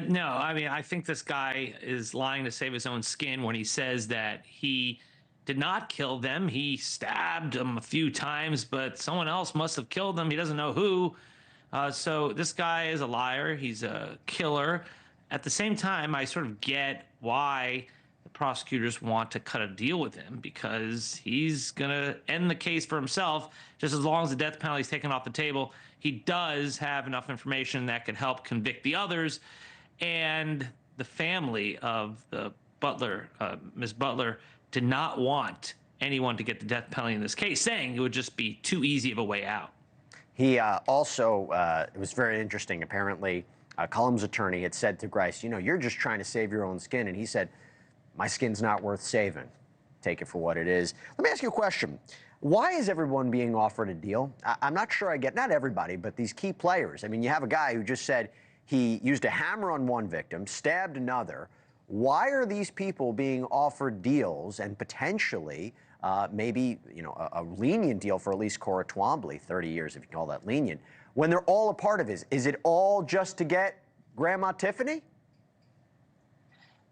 No, I mean, I think this guy is lying to save his own skin when he says that he did not kill them. He stabbed them a few times, but someone else must have killed them. He doesn't know who. So this guy is a liar. He's a killer. At the same time, I sort of get why the prosecutors want to cut a deal with him because he's going to end the case for himself just as long as the death penalty is taken off the table. He does have enough information that could help convict the others. And the family of the Butler, Ms. Butler, did not want anyone to get the death penalty in this case, saying it would just be too easy of a way out. He also, it was very interesting, apparently, Cullum's attorney had said to Grice, you know, you're just trying to save your own skin. And he said, my skin's not worth saving. Take it for what it is. Let me ask you a question. Why is everyone being offered a deal? I'm not sure I get, not everybody, but these key players. I mean, you have a guy who just said he used a hammer on one victim, stabbed another. Why are these people being offered deals and potentially maybe, you know, a lenient deal for at least Cora Twombly, 30 years, if you call that lenient, when they're all a part of it? Is it all just to get Grandma Tiffany?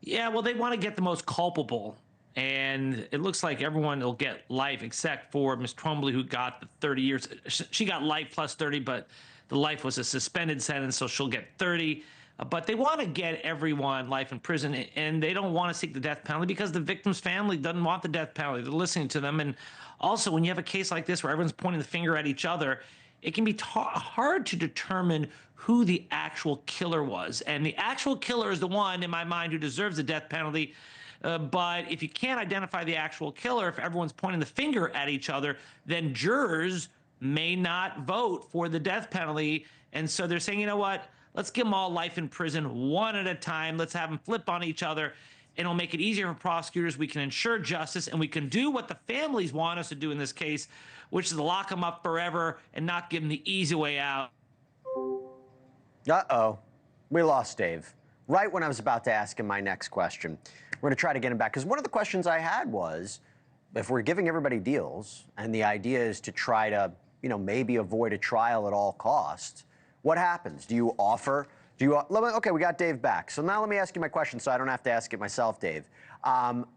Yeah, well, they want to get the most culpable. And it looks like everyone will get life except for Ms. Twombly, who got the 30 years. She got life plus 30, but the life was a suspended sentence, so she'll get 30. But they want to get everyone life in prison, and they don't want to seek the death penalty because the victim's family doesn't want the death penalty. They're listening to them. And also, when you have a case like this where everyone's pointing the finger at each other, it can be hard to determine who the actual killer was. And the actual killer is the one, in my mind, who deserves the death penalty. But if you can't identify the actual killer, if everyone's pointing the finger at each other, then jurors may not vote for the death penalty. And so they're saying, you know what? Let's give them all life in prison one at a time. Let's have them flip on each other. And it'll make it easier for prosecutors. We can ensure justice, and we can do what the families want us to do in this case, which is to lock them up forever and not give them the easy way out. Uh-oh. We lost Dave. Right when I was about to ask him my next question. We're going to try to get him back, because one of the questions I had was, if we're giving everybody deals, and the idea is to try to, you know, maybe avoid a trial at all costs, what happens? Do you offer? Okay, we got Dave back. So now let me ask you my question so I don't have to ask it myself, Dave. And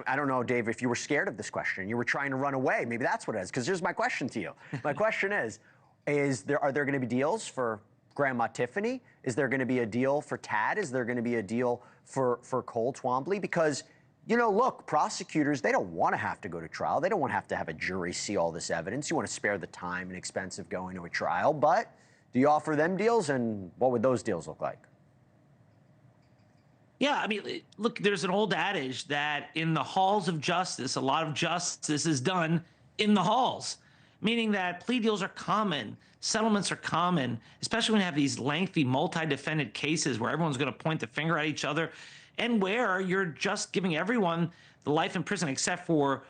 I don't know, Dave, if you were scared of this question, you were trying to run away. Maybe that's what it is, because here's my question to you. My question is are there going to be deals for Grandma Tiffany? Is there going to be a deal for Tad? Is there going to be a deal for Cole Twombly? Because, you know, look, prosecutors, they don't want to have to go to trial. They don't want to have a jury see all this evidence. You want to spare the time and expense of going to a trial. But do you offer them deals, and what would those deals look like? Yeah, I mean, look, there's an old adage that in the halls of justice, a lot of justice is done in the halls, meaning that plea deals are common, settlements are common, especially when you have these lengthy multi-defendant cases where everyone's going to point the finger at each other, and where you're just giving everyone the life in prison except for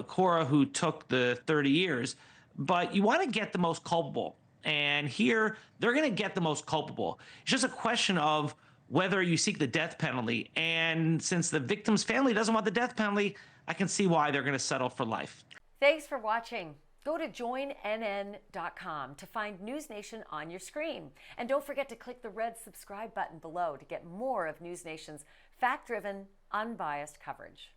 Cora, who took the 30 years. But you want to get the most culpable. And here, they're going to get the most culpable. It's just a question of whether you seek the death penalty. And since the victim's family doesn't want the death penalty, I can see why they're going to settle for life. Thanks for watching. Go to joinnn.com to find NewsNation on your screen. And don't forget to click the red subscribe button below to get more of NewsNation's fact-driven, unbiased coverage.